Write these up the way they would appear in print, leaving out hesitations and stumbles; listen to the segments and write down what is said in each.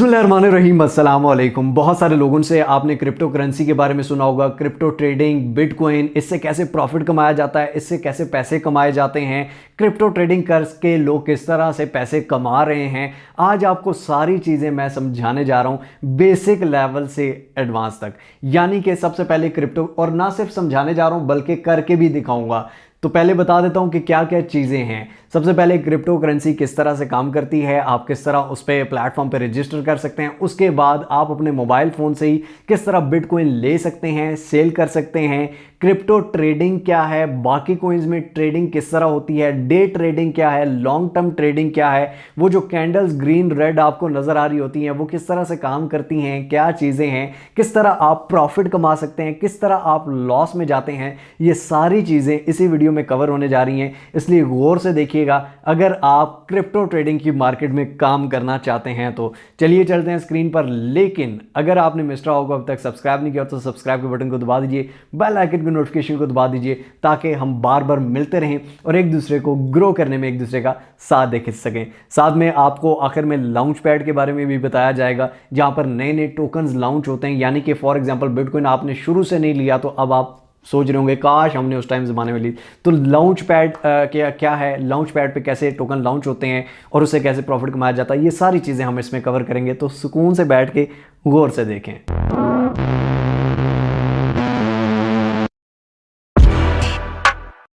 बिस्मिल्लाहिर्रहमानिर्रहीम, अस्सलाम वालेकुम। बहुत सारे लोगों से आपने क्रिप्टो करेंसी के बारे में सुना होगा, क्रिप्टो ट्रेडिंग, बिटकॉइन, इससे कैसे प्रॉफिट कमाया जाता है, इससे कैसे पैसे कमाए जाते हैं, क्रिप्टो ट्रेडिंग करके लोग किस तरह से पैसे कमा रहे हैं। आज आपको सारी चीज़ें मैं समझाने जा रहा हूँ, बेसिक लेवल से एडवांस तक। यानी कि सबसे पहले क्रिप्टो, और ना सिर्फ समझाने जा रहा हूँ बल्कि करके भी दिखाऊंगा। तो पहले बता देता हूं कि क्या क्या चीज़ें हैं। सबसे पहले क्रिप्टो करेंसी किस तरह से काम करती है, आप किस तरह उस पर प्लेटफॉर्म पे रजिस्टर कर सकते हैं। उसके बाद आप अपने मोबाइल फ़ोन से ही किस तरह बिटकॉइन ले सकते हैं, सेल कर सकते हैं। क्रिप्टो ट्रेडिंग क्या है, बाकी कोइंस में ट्रेडिंग किस तरह होती है, डे ट्रेडिंग क्या है, लॉन्ग टर्म ट्रेडिंग क्या है, वो जो कैंडल्स ग्रीन रेड आपको नज़र आ रही होती हैं वो किस तरह से काम करती हैं, क्या चीज़ें हैं, किस तरह आप प्रॉफिट कमा सकते हैं, किस तरह आप लॉस में जाते हैं। ये सारी चीज़ें इसी वीडियो में कवर होने जा रही हैं, इसलिए गौर से देखिएगा अगर आप क्रिप्टो ट्रेडिंग की मार्केट में काम करना चाहते हैं तो। चलिए चलते हैं स्क्रीन पर। लेकिन अगर आपने मिस्टर होगा अब तक सब्सक्राइब नहीं किया तो सब्सक्राइब के बटन को दबा दीजिए, बेल आइकन की नोटिफिकेशन को दबा दीजिए, ताकि हम बार बार मिलते रहें और एक दूसरे को ग्रो करने में एक दूसरे का साथ दे सकें। साथ में आपको आखिर में लॉन्च पैड के बारे में भी बताया जाएगा, जहां पर नए नए टोकन्स लॉन्च होते हैं। यानी कि फॉर एग्जांपल बिटकॉइन आपने शुरू से नहीं लिया तो अब आप सोच रहे होंगे काश हमने उस टाइम ज़माने में ली। तो लॉन्च पैड क्या है, लॉन्च पैड पे कैसे टोकन लॉन्च होते हैं और उससे कैसे प्रॉफिट कमाया जाता है, ये सारी चीज़ें हम इसमें कवर करेंगे। तो सुकून से बैठ के गौर से देखें।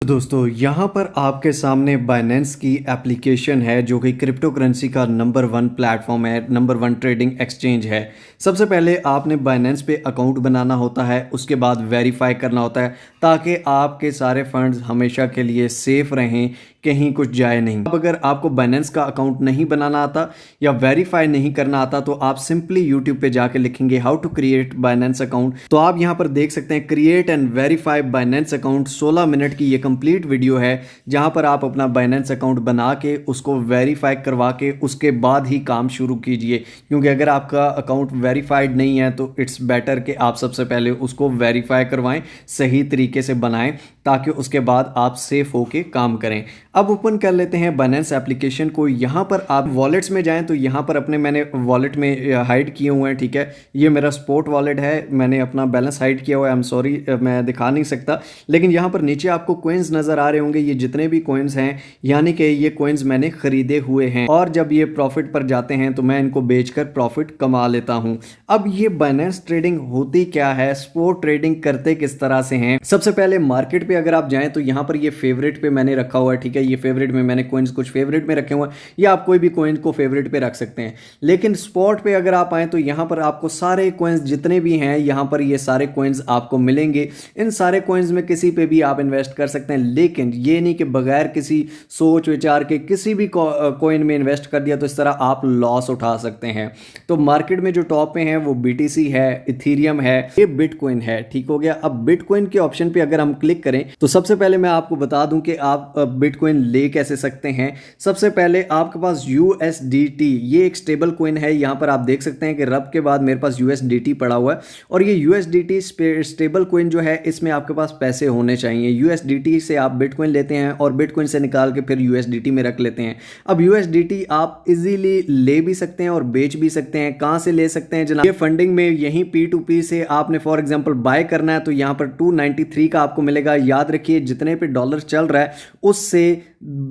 दोस्तों यहाँ पर आपके सामने बाइनेंस की एप्लीकेशन है, जो कि क्रिप्टो करेंसी का नंबर 1 प्लेटफॉर्म है, नंबर 1 ट्रेडिंग एक्सचेंज है। सबसे पहले आपने बाइनेंस पे अकाउंट बनाना होता है, उसके बाद वेरीफाई करना होता है, ताकि आपके सारे फंड्स हमेशा के लिए सेफ रहें, कहीं कुछ जाए नहीं। अब अगर आपको बाइनेंस का अकाउंट नहीं बनाना आता या वेरीफाई नहीं करना आता तो आप सिंपली यूट्यूब पे जाके लिखेंगे how to create Binance account. तो आप यहाँ पर देख सकते हैं create and verify Binance account. 16 minute की ये कंप्लीट वीडियो है, जहाँ पर आप अपना बाइनेंस अकाउंट बना के उसको वेरीफाई करवा के उसके बाद ही काम शुरू कीजिए। क्योंकि अगर आपका अकाउंट वेरीफाइड नहीं है तो इट्स बेटर कि आप सबसे पहले उसको वेरीफाई करवाएं, सही तरीके से बनाएं, ताकि उसके बाद आप सेफ होके काम करें। अब ओपन कर लेते हैं बाइनेंस एप्लीकेशन को। यहाँ पर आप वॉलेट्स में जाएं तो यहाँ पर अपने मैंने वॉलेट में हाइड किए हुए हैं, ठीक है। ये मेरा स्पोर्ट वॉलेट है, मैंने अपना बैलेंस हाइड किया हुआ है। आई एम सॉरी, मैं दिखा नहीं सकता, लेकिन यहाँ पर नीचे आपको कोइंस नज़र आ रहे होंगे। ये जितने भी कोइंस हैं, यानी कि ये कोइंस मैंने खरीदे हुए हैं, और जब ये प्रॉफिट पर जाते हैं तो मैं इनको बेचकर प्रॉफिट कमा लेता हूँ। अब ये बाइनेंस ट्रेडिंग होती क्या है, स्पोर्ट ट्रेडिंग करते किस तरह से हैं। सबसे पहले मार्केट पे अगर आप जाएं तो यहाँ पर ये फेवरेट पे मैंने रखा हुआ है, ठीक है। ये फेवरेट में मैंने कोइंस कुछ फेवरेट में रखे हुए हैं, या आप कोई भी कोइन को फेवरेट पे रख सकते हैं। लेकिन स्पॉट पे अगर आप आए तो यहाँ पर आपको सारे कोइंस जितने भी हैं, यहाँ पर ये सारे कोइंस आपको मिलेंगे। इन सारे कोइंस में किसी पे भी आप इन्वेस्ट कर सकते हैं, लेकिन ये नहीं कि बगैर किसी सोच विचार के किसी भी कोइन में इन्वेस्ट कर दिया तो इस तरह आप लॉस उठा सकते हैं। तो मार्केट में जो टॉप पे हैं वो BTC है, इथीरियम है, ये बिटकॉइन है, ठीक हो गया। अब बिटकॉइन के ऑप्शन पे अगर हम क्लिक करें तो सबसे पहले मैं आपको बता दूं कि आप बिटकॉइन ले कैसे सकते हैं। सबसे पहले आपके पास USDT, ये एक स्टेबल कॉइन है। यहाँ पर आप देख सकते हैं कि रब के बाद मेरे पास USDT पड़ा हुआ है, और ये USDT स्टेबल कॉइन जो है इसमें आपके पास पैसे होने चाहिए। USDT से आप बिटकॉइन लेते हैं और बिटकॉइन से निकाल के फिर USDT में रख लेते हैं। अब USDT आप इजीली ले भी सकते हैं और बेच भी सकते हैं। कहाँ से ले सकते हैं जनाब, ये फंडिंग में यहीं P2P से आपने फॉर एग्जांपल बाय करना है तो यहाँ पर 293 का आपको मिलेगा। याद रखिए जितने पे डॉलर चल रहा है उससे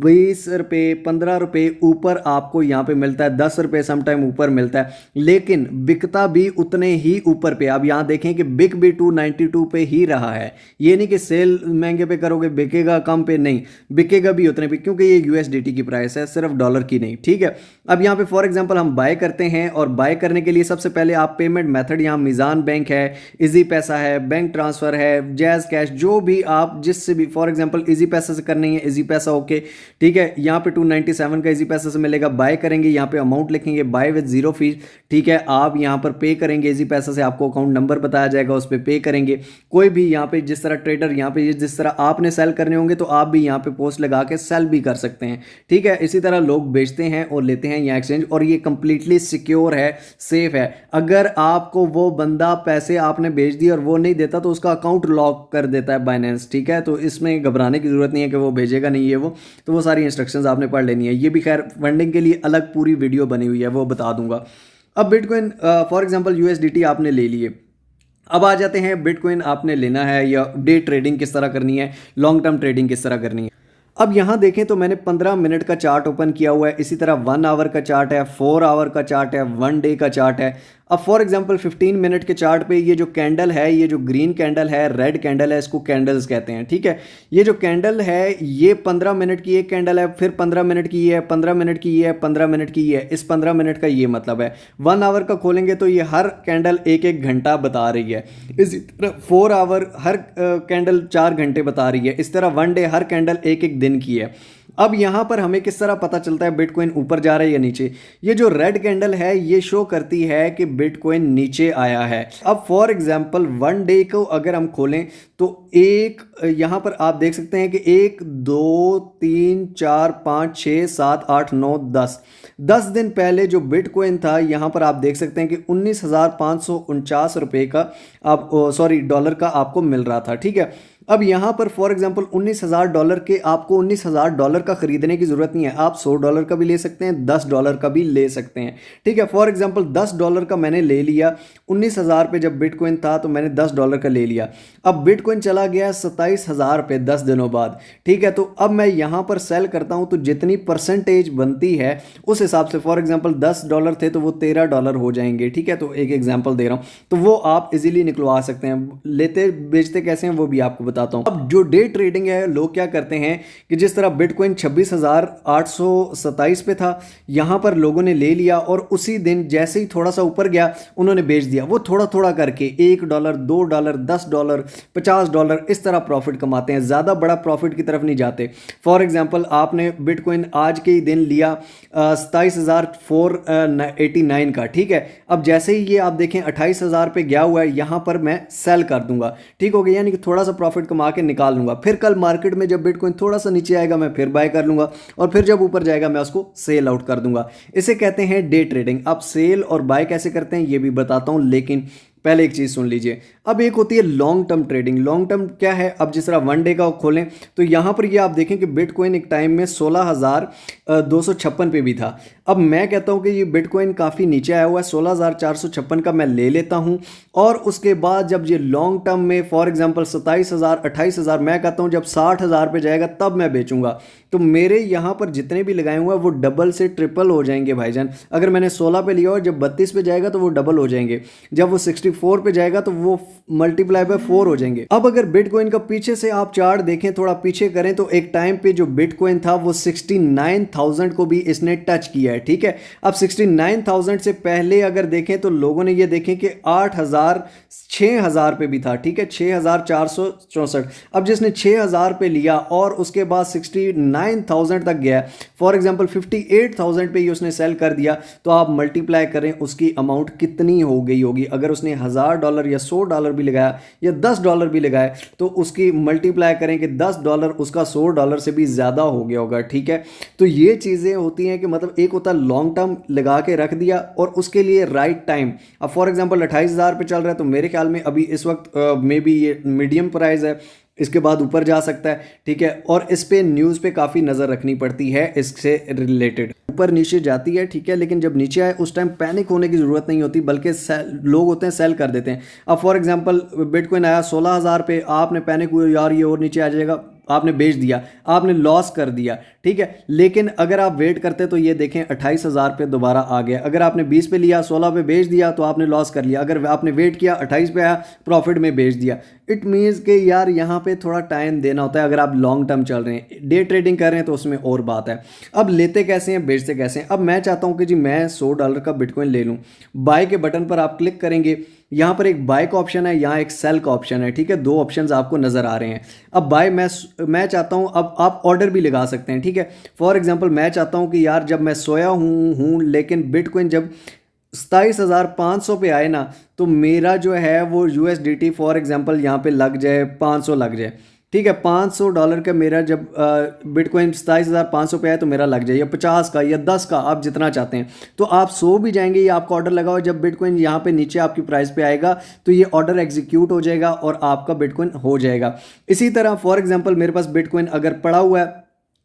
20 रुपये 15 रुपये ऊपर आपको यहाँ पे मिलता है, 10 रुपये समटाइम ऊपर मिलता है, लेकिन बिकता भी उतने ही ऊपर पे। अब यहाँ देखें कि बिक भी 292 पे ही रहा है। ये नहीं कि सेल महंगे पे करोगे बिकेगा कम पे, नहीं, बिकेगा भी उतने पे, क्योंकि ये USDT की प्राइस है, सिर्फ डॉलर की नहीं, ठीक है। अब यहाँ पे फॉर एग्जांपल हम बाय करते हैं, और बाय करने के लिए सबसे पहले आप पेमेंट मेथड, यहाँ मीज़ान बैंक है, इजी पैसा है, बैंक ट्रांसफर है, जैज़ कैश, जो भी आप जिससे भी, फॉर एग्जांपल इजी पैसा से करनी है, इजी पैसा ओके, ठीक है। यहाँ पे 297 का इजी पैसा से मिलेगा। बाय करेंगे, यहाँ पे अमाउंट लिखेंगे बाय विद 0 फीस, ठीक है। आप यहाँ पर पे करेंगे इजी पैसा से, आपको अकाउंट नंबर बताया जाएगा, उस पर पे करेंगे। कोई भी यहाँ पे जिस तरह ट्रेडर, यहाँ पे जिस तरह आपने सेल करने होंगे तो आप भी यहाँ पे पोस्ट लगा के सेल भी कर सकते हैं, ठीक है। इसी तरह लोग बेचते हैं और लेते हैं यहाँ एक्सचेंज, और ये कंप्लीटली सिक्योर है, सेफ है। अगर आपको वो बंदा पैसे आपने भेज दिए और वो नहीं देता तो उसका अकाउंट लॉक कर देता है बाइनेंस, ठीक है। तो इसमें घबराने की जरूरत नहीं है कि वो भेजेगा नहीं है तो वो सारी इंस्ट्रक्शंस आपने पढ़ लेनी है। ये भी खैर फंडिंग के लिए अलग पूरी वीडियो बनी हुई है, वो बता दूंगा। अब बिटकॉइन फॉर एग्जांपल यूएसडीटी आपने ले लिए। अब आ जाते हैं बिटकॉइन आपने लेना है या डे ट्रेडिंग किस तरह करनी है, लॉन्ग टर्म ट्रेडिंग किस तरह करनी है। अब यहाँ देखें तो मैंने 15 मिनट का चार्ट ओपन किया हुआ है, इसी तरह 1 आवर का चार्ट है, 4 आवर का चार्ट है, 1 डे का चार्ट है। अब फॉर एग्जांपल 15 मिनट के चार्ट पे ये जो कैंडल है, ये जो ग्रीन कैंडल है, रेड कैंडल है, इसको कैंडल्स कहते हैं, ठीक है। ये जो कैंडल है ये 15 मिनट की एक कैंडल है, फिर 15 मिनट की ये है, 15 मिनट की ये है, 15 मिनट की ये है। इस 15 मिनट का ये मतलब है। 1 आवर का खोलेंगे तो ये हर कैंडल एक एक घंटा बता रही है। इसी तरह 4 आवर हर कैंडल 4 घंटे बता रही है। इस तरह 1 डे हर कैंडल एक एक दिन की है। अब यहाँ पर हमें किस तरह पता चलता है बिटकॉइन ऊपर जा रहा है या नीचे। ये जो रेड कैंडल है ये शो करती है कि बिटकॉइन नीचे आया है। अब फॉर एग्जांपल 1 डे को अगर हम खोलें तो एक यहाँ पर आप देख सकते हैं कि 1 2 3 4 5 6 7 8 9 10 दिन पहले जो बिटकॉइन था यहाँ पर आप देख सकते हैं कि 19,549 रुपये का आप डॉलर का आपको मिल रहा था, ठीक है। अब यहाँ पर फॉर एग्जांपल $19,000 के आपको $19,000 का खरीदने की ज़रूरत नहीं है। आप $100 का भी ले सकते हैं, $10 का भी ले सकते हैं, ठीक है। फॉर एग्जांपल $10 का मैंने ले लिया, 19,000 पे जब बिटकॉइन था तो मैंने $10 का ले लिया। अब बिटकॉइन चला गया 27,000 पे 10 दिनों बाद, ठीक है। तो अब मैं यहाँ पर सेल करता हूँ तो जितनी परसेंटेज बनती है उस हिसाब से, फॉर एग्जाम्पल $10 थे तो वो $13 हो जाएंगे, ठीक है। तो एक एग्जाम्पल दे रहा हूँ, तो वो आप इजीली निकलवा सकते हैं। लेते बेचते कैसे हैं वो भी आपको बताता हूं। अब जो डे ट्रेडिंग है, लोग क्या करते हैं कि जिस तरह बिटकॉइन 26,827 पे था, यहां पर लोगों ने ले लिया और उसी दिन जैसे ही थोड़ा सा ऊपर गया उन्होंने बेच दिया। वो थोड़ा थोड़ा करके $1 $2 $10 $50 इस तरह प्रॉफिट कमाते हैं, ज्यादा बड़ा प्रॉफिट की तरफ नहीं जाते। फॉर एग्जाम्पल आपने बिटकॉइन आज के ही दिन लिया 27,489 का, ठीक है। अब जैसे ही ये आप देखें 28,000 पे गया हुआ है, यहां पर मैं सेल कर दूंगा, ठीक हो गया। यानी कि थोड़ा सा प्रॉफिट कमा के निकाल लूंगा। फिर कल मार्केट में जब बिटकॉइन थोड़ा सा नीचे आएगा मैं फिर बाय कर लूंगा और फिर जब ऊपर जाएगा मैं उसको सेल आउट कर दूंगा। इसे कहते हैं डे ट्रेडिंग। अब सेल और बाय कैसे करते हैं ये भी बताता हूं, लेकिन पहले एक चीज सुन लीजिए। अब एक होती है long term trading. Long term क्या है? अब जिस तरह 1 डे का खोलें तो यहां पर ये आप देखें कि बिटकॉइन एक टाइम में 16,256 पे भी था। अब मैं कहता हूं कि ये बिटकॉइन काफ़ी नीचे आया हुआ है, 16,456 का मैं ले लेता हूं और उसके बाद जब ये लॉन्ग टर्म में फॉर एग्जांपल 27,000 28,000, मैं कहता हूं जब 60,000 पे जाएगा तब मैं बेचूंगा। तो मेरे यहाँ पर जितने भी लगाए हुए हैं वो डबल से ट्रिपल हो जाएंगे भाईजान। अगर मैंने 16 पे लिया और जब 32 पे जाएगा तो वो डबल हो जाएंगे, जब वो 64 पे जाएगा तो वो मल्टीप्लाई बाय 4 हो जाएंगे। अब अगर बिटकॉइन का पीछे से आप चार्ट देखें, थोड़ा पीछे करें, तो एक टाइम पे जो बिटकॉइन था वो 69,000 को भी इसने टच किया है, ठीक है। अब 69,000 से पहले अगर देखें तो लोगों ने ये देखें कि 6,000 पे भी था, ठीक है, 6,464। अब जिसने 6,000 पे लिया और उसके बाद 69,000 तक गया, फॉर एग्जांपल 58,000 पे ही उसने सेल कर दिया, तो आप मल्टीप्लाई करें उसकी अमाउंट कितनी हो गई होगी। अगर उसने $1,000 या $100 भी लगाया या $10 भी लगाए तो उसकी मल्टीप्लाई करें कि $10 उसका $100 से भी ज़्यादा हो गया होगा, ठीक है। तो ये चीज़ें होती हैं कि मतलब एक होता है लॉन्ग टर्म लगा के रख दिया और उसके लिए राइट टाइम। अब फॉर एग्जांपल 28,000 पे चल रहा है तो मेरे ख्याल में अभी इस वक्त मे बी ये मीडियम प्राइस है, इसके बाद ऊपर जा सकता है, ठीक है। और इस पे न्यूज़ पे काफ़ी नज़र रखनी पड़ती है, इससे रिलेटेड ऊपर नीचे जाती है, ठीक है। लेकिन जब नीचे आए उस टाइम पैनिक होने की ज़रूरत नहीं होती, बल्कि लोग होते हैं सेल कर देते हैं। अब फॉर एग्जांपल बिटकॉइन आया 16,000 पे, आपने पैनिक हुए यार ये और नीचे आ जाएगा, आपने बेच दिया, आपने लॉस कर दिया, ठीक है। लेकिन अगर आप वेट करते तो ये देखें 28,000 पे दोबारा आ गया। अगर आपने 20 पे लिया, 16 पे बेच दिया तो आपने लॉस कर लिया। अगर आपने वेट किया 28 पे आया, प्रॉफिट में बेच दिया। इट मीन्स कि यार यहाँ पे थोड़ा टाइम देना होता है अगर आप लॉन्ग टर्म चल रहे हैं। डे ट्रेडिंग कर रहे हैं तो उसमें और बात है। अब लेते कैसे हैं, बेचते कैसे हैं। अब मैं चाहता हूँ कि जी मैं $100 का बिटकॉइन ले लूँ। बाय के बटन पर आप क्लिक करेंगे, यहाँ पर एक बाय का ऑप्शन है, यहाँ एक सेल का ऑप्शन है, ठीक है। दो ऑप्शंस आपको नजर आ रहे हैं। अब बाय मैं चाहता हूँ, अब आप ऑर्डर भी लगा सकते हैं, ठीक है। फॉर एग्जांपल मैं चाहता हूँ कि यार जब मैं सोया हूँ लेकिन बिटकॉइन जब 27,500 पे आए ना तो मेरा जो है वो USDT फॉर एग्जांपल यहाँ पे लग जाए 500 लग जाए, ठीक है। $500 का मेरा जब बिटकॉइन 27,500 पे आए तो मेरा लग जाए, या 50 का या 10 का, आप जितना चाहते हैं। तो आप 100 भी जाएंगे, ये आपका ऑर्डर लगाओ, जब बिटकॉइन यहाँ पे नीचे आपकी प्राइस पे आएगा तो ये ऑर्डर एग्जीक्यूट हो जाएगा और आपका बिटकॉइन हो जाएगा। इसी तरह फॉर एग्जांपल मेरे पास बिटकॉइन अगर पड़ा हुआ है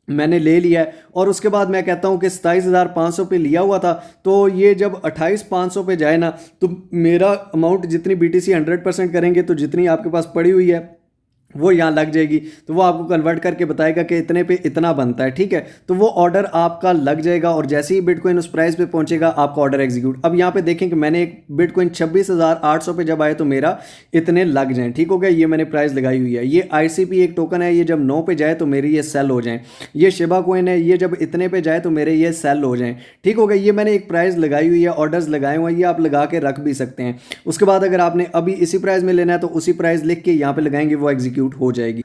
मैंने ले लिया है और उसके बाद मैं कहता हूँ कि 27,500 पे लिया हुआ था, तो ये जब 28,500 पे जाए ना, तो मेरा अमाउंट जितनी BTC 100% करेंगे तो जितनी आपके पास पड़ी हुई है वो यहाँ लग जाएगी, तो वो आपको कन्वर्ट करके बताएगा कि इतने पे इतना बनता है, ठीक है। तो वो ऑर्डर आपका लग जाएगा और जैसे ही बिटकॉइन उस प्राइस पे पहुंचेगा आपका ऑर्डर एग्जीक्यूट। अब यहाँ पे देखें कि मैंने एक बिटकॉइन 26,800 पे जब आए तो मेरा इतने लग जाएं, ठीक हो गया। ये मैंने प्राइस लगाई हुई है। ये ICP एक टोकन है, ये जब 9 पे जाए तो मेरे ये सेल हो जाएं। ये शिबा कॉइन है, ये जब इतने पे जाए तो मेरे ये सेल हो जाएं, ठीक हो गया। ये मैंने एक प्राइस लगाई हुई है, ऑर्डर्स लगाए हुए हैं, ये आप लगा के रख भी सकते हैं। उसके बाद अगर आपने अभी इसी प्राइस में लेना है तो उसी प्राइस लिख के यहाँ पे लगाएंगे, वो एग्जीक्यूट हो जाएगी।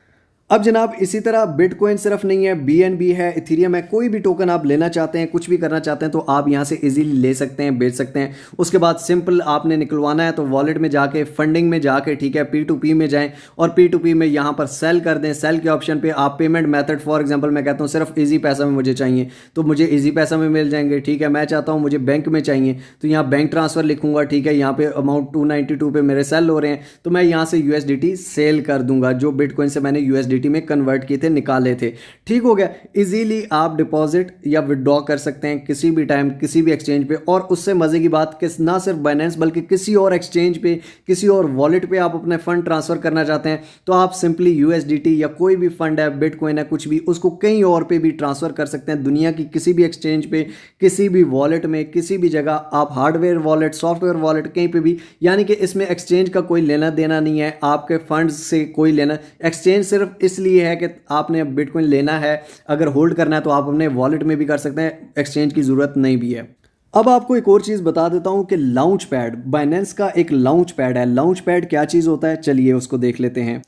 अब जनाब इसी तरह बिटकॉइन सिर्फ नहीं है, BNB है, इथीरियम है, कोई भी टोकन आप लेना चाहते हैं, कुछ भी करना चाहते हैं तो आप यहाँ से इजीली ले सकते हैं, बेच सकते हैं। उसके बाद सिंपल आपने निकलवाना है तो वॉलेट में जाके फंडिंग में जाके, ठीक है, P2P में जाएं और P2P में यहाँ पर सेल कर दें। सेल के ऑप्शन पे आप पेमेंट मेथड, फॉर एग्जांपल मैं कहता हूँ सिर्फ ईजी पैसा में मुझे चाहिए तो मुझे ईजी पैसा में मिल जाएंगे, ठीक है। मैं चाहता हूँ मुझे बैंक में चाहिए तो यहाँ बैंक ट्रांसफ़र लिखूंगा, ठीक है। यहाँ पे अमाउंट 292 पे मेरे सेल हो रहे हैं तो मैं यहाँ से USDT सेल कर दूंगा, जो बिटकॉइन से मैंने USDT में कन्वर्ट किए थे, निकाले थे, ठीक हो गया। इजीली आप डिपॉजिट या विड्रॉ कर सकते हैं किसी भी टाइम किसी भी एक्सचेंज पे। और उससे मजे की बात कि ना सिर्फ बाइनेंस बल्कि किसी और एक्सचेंज पे, किसी और वॉलेट पे आप अपने फंड ट्रांसफर करना चाहते हैं तो आप सिंपली USDT या कोई भी फंड है, बिटकॉइन है, कुछ भी, उसको कहीं और पे भी ट्रांसफर कर सकते हैं। दुनिया की किसी भी एक्सचेंज पे, किसी भी वॉलेट में, किसी भी जगह आप हार्डवेयर वॉलेट, सॉफ्टवेयर वॉलेट, कहीं पे भी, यानी कि इसमें एक्सचेंज का कोई लेना देना नहीं है, आपके फंड्स से कोई लेना। एक्सचेंज सिर्फ इसलिए है कि आपने बिटकॉइन लेना है, अगर होल्ड करना है तो आप अपने वॉलेट में भी कर सकते हैं, एक्सचेंज की ज़रूरत नहीं भी है। अब आपको एक और चीज़ बता देता हूं कि लाउंच पैड, बाइनेंस का एक लाउंच पैड है। लाउंच पैड क्या चीज़ होता है, चलिए उसको देख लेते हैं।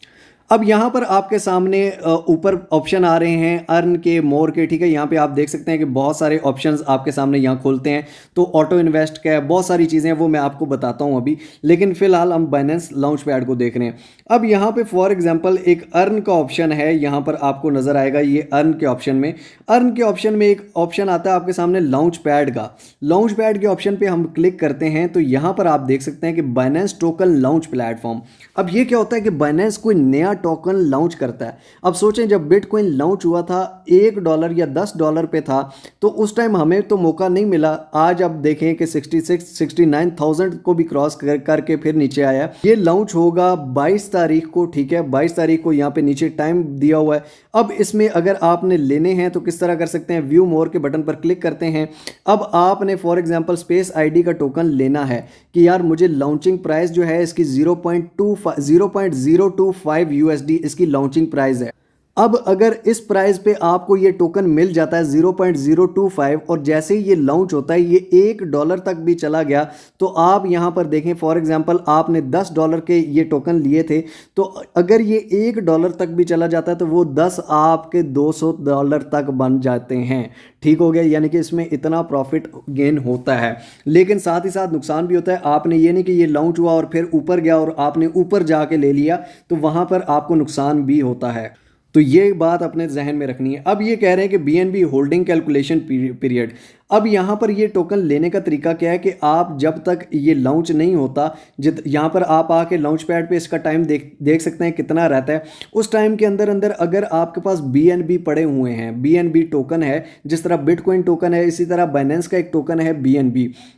अब यहाँ पर आपके सामने ऊपर ऑप्शन आ रहे हैं अर्न के, मोर के, ठीक है। यहाँ पे आप देख सकते हैं कि बहुत सारे ऑप्शंस आपके सामने यहाँ खोलते हैं। तो ऑटो इन्वेस्ट का बहुत सारी चीज़ें हैं, वो मैं आपको बताता हूँ अभी, लेकिन फिलहाल हम बाइनेंस लाउंच पैड को देख रहे हैं। अब यहाँ पे फॉर एग्जांपल एक अर्न का ऑप्शन है, यहाँ पर आपको नज़र आएगा। ये अर्न के ऑप्शन में, अर्न के ऑप्शन में एक ऑप्शन आता है आपके सामने लॉन्च पैड का। लॉन्च पैड के ऑप्शन पे हम क्लिक करते हैं तो यहाँ पर आप देख सकते हैं कि बाइनेंस टोकन लॉन्च प्लेटफॉर्म। अब ये क्या होता है कि बाइनेंस कोई नया टोकन लॉन्च करता है। अब सोचें जब बिटकॉइन लॉन्च हुआ था $1 या $10 पे था तो उस टाइम हमें तो मौका नहीं मिला। आज अब देखें कि 69,000 को भी क्रॉस करके फिर नीचे आया। ये लॉन्च होगा 22 तारीख को, ठीक है। 22 तारीख को यहाँ पे नीचे टाइम दिया हुआ है। अब इसमें अगर आपने लेने हैं तो किस तरह कर सकते हैं, व्यू मोर के बटन पर क्लिक करते हैं। अब आपने फॉर एग्जांपल स्पेस आईडी का टोकन लेना है कि यार मुझे लॉन्चिंग प्राइस जो है इसकी 0.025 USD इसकी लॉन्चिंग प्राइस है। अब अगर इस प्राइस पे आपको ये टोकन मिल जाता है 0.025 और जैसे ही ये लॉन्च होता है ये $1 तक भी चला गया तो आप यहाँ पर देखें फॉर एग्जांपल आपने $10 के ये टोकन लिए थे तो अगर ये $1 तक भी चला जाता है तो वो 10 आपके $200 तक बन जाते हैं, ठीक हो गया। यानी कि इसमें इतना प्रॉफिट गेन होता है, लेकिन साथ ही साथ नुकसान भी होता है। आपने ये नहीं कि ये लॉन्च हुआ और फिर ऊपर गया और आपने ऊपर जाके ले लिया तो वहाँ पर आपको नुकसान भी होता है। तो ये बात अपने जहन में रखनी है। अब ये कह रहे हैं कि BNB होल्डिंग कैलकुलेशन पीरियड। अब यहाँ पर ये टोकन लेने का तरीका क्या है कि आप जब तक ये लॉन्च नहीं होता, यहाँ पर आप आके लॉन्च पैड पे इसका टाइम देख सकते हैं कितना रहता है। उस टाइम के अंदर अंदर अगर आपके पास BNB पड़े हुए हैं, BNB टोकन है, जिस तरह बिटकॉइन टोकन है इसी तरह बाइनेंस का एक टोकन है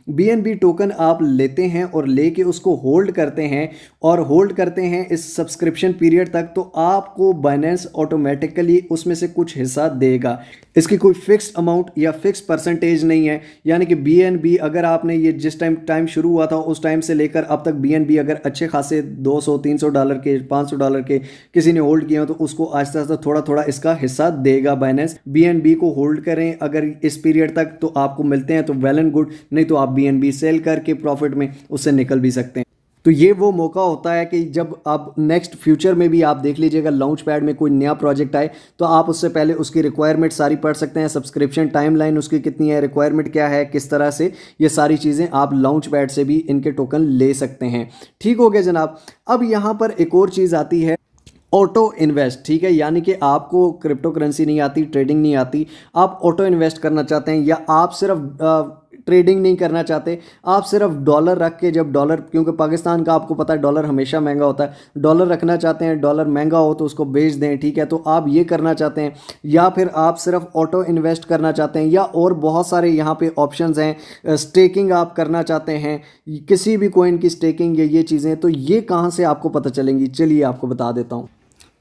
BNB टोकन आप लेते हैं और लेके उसको होल्ड करते हैं और होल्ड करते हैं इस सब्सक्रिप्शन पीरियड तक, तो आपको बाइनेंस ऑटोमेटिकली उसमें से कुछ हिस्सा देगा। इसकी कोई फिक्स्ड अमाउंट या फिक्स परसेंटेज नहीं है। यानी कि BNB अगर आपने ये जिस टाइम शुरू हुआ था उस टाइम से लेकर अब तक BNB अगर अच्छे खासे $200-300 के, $500 के किसी ने होल्ड किए हो तो उसको आहिस्ता आहिस्ता थोड़ा थोड़ा इसका हिस्सा देगा बाइनेंस। BNB को होल्ड करें अगर इस पीरियड तक तो आपको मिलते हैं तो वेल एंड गुड, नहीं तो आप BNB सेल करके प्रॉफिट में उससे निकल भी सकते हैं। तो ये वो मौका होता है कि जब आप नेक्स्ट फ्यूचर में भी आप देख लीजिएगा लॉन्च पैड में कोई नया प्रोजेक्ट आए तो आप उससे पहले उसकी रिक्वायरमेंट सारी पढ़ सकते हैं, सब्सक्रिप्शन टाइमलाइन उसकी कितनी है, रिक्वायरमेंट क्या है, किस तरह से ये सारी चीज़ें आप लॉन्च पैड से भी इनके टोकन ले सकते हैं, ठीक हो गया जनाब। अब यहाँ पर एक और चीज़ आती है ऑटो इन्वेस्ट, ठीक है। यानी कि आपको क्रिप्टो करेंसी नहीं आती, ट्रेडिंग नहीं आती, आप ऑटो इन्वेस्ट करना चाहते हैं या आप सिर्फ ट्रेडिंग नहीं करना चाहते, आप सिर्फ डॉलर रख के, जब डॉलर, क्योंकि पाकिस्तान का आपको पता है डॉलर हमेशा महंगा होता है, डॉलर रखना चाहते हैं, डॉलर महंगा हो तो उसको बेच दें, ठीक है, तो आप ये करना चाहते हैं, या फिर आप सिर्फ ऑटो इन्वेस्ट करना चाहते हैं, या और बहुत सारे यहाँ पे ऑप्शंस हैं, स्टेकिंग आप करना चाहते हैं, किसी भी कॉइन की स्टेकिंग, ये चीज़ें, तो ये कहाँ से आपको पता चलेंगी, चलिए आपको बता देता हूँ।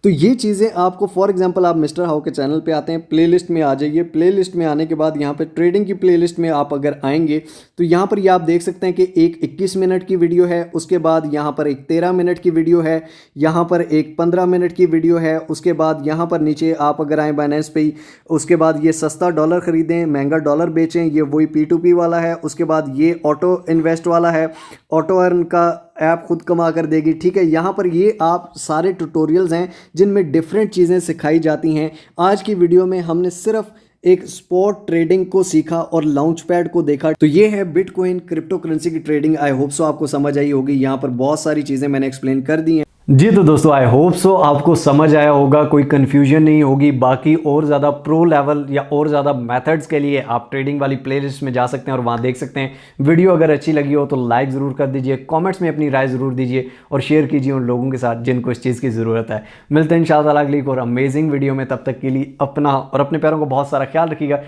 तो ये चीज़ें आपको, फॉर एग्जांपल आप मिस्टर हाउ के चैनल पे आते हैं, प्लेलिस्ट में आ जाइए, प्लेलिस्ट में आने के बाद यहाँ पे ट्रेडिंग की प्लेलिस्ट में आप अगर आएंगे तो यहाँ पर ये आप देख सकते हैं कि एक 21 मिनट की वीडियो है, उसके बाद यहाँ पर एक 13 मिनट की वीडियो है, यहाँ पर एक 15 मिनट की वीडियो है, उसके बाद यहाँ पर नीचे आप अगर आएँ बाइनेंस पे ही, उसके बाद ये सस्ता डॉलर ख़रीदें महंगा डॉलर बेचें, ये वही P2P वाला है, उसके बाद ये ऑटो इन्वेस्ट वाला है, ऑटो अर्न का ऐप खुद कमा कर देगी, ठीक है। यहाँ पर ये आप सारे ट्यूटोरियल्स हैं जिनमें डिफरेंट चीज़ें सिखाई जाती हैं। आज की वीडियो में हमने सिर्फ एक स्पॉट ट्रेडिंग को सीखा और लॉन्च पैड को देखा। तो ये है बिटकॉइन क्रिप्टो करेंसी की ट्रेडिंग। आई होप सो आपको समझ आई होगी, यहाँ पर बहुत सारी चीज़ें मैंने एक्सप्लेन कर दी हैं। जी तो दोस्तों, आई होप सो आपको समझ आया होगा, कोई कन्फ्यूजन नहीं होगी। बाकी और ज़्यादा प्रो लेवल या और ज़्यादा मेथड्स के लिए आप ट्रेडिंग वाली प्लेलिस्ट में जा सकते हैं और वहाँ देख सकते हैं। वीडियो अगर अच्छी लगी हो तो लाइक ज़रूर कर दीजिए, कमेंट्स में अपनी राय ज़रूर दीजिए और शेयर कीजिए उन लोगों के साथ जिनको इस चीज़ की ज़रूरत है। मिलते हैं इंशाअल्लाह अगली एक और अमेजिंग वीडियो में। तब तक के लिए अपना और अपने पैरों को बहुत सारा ख्याल रखिएगा।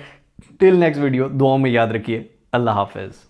टिल नेक्स्ट वीडियो, दुआओं में याद रखिए। अल्लाह हाफिज़।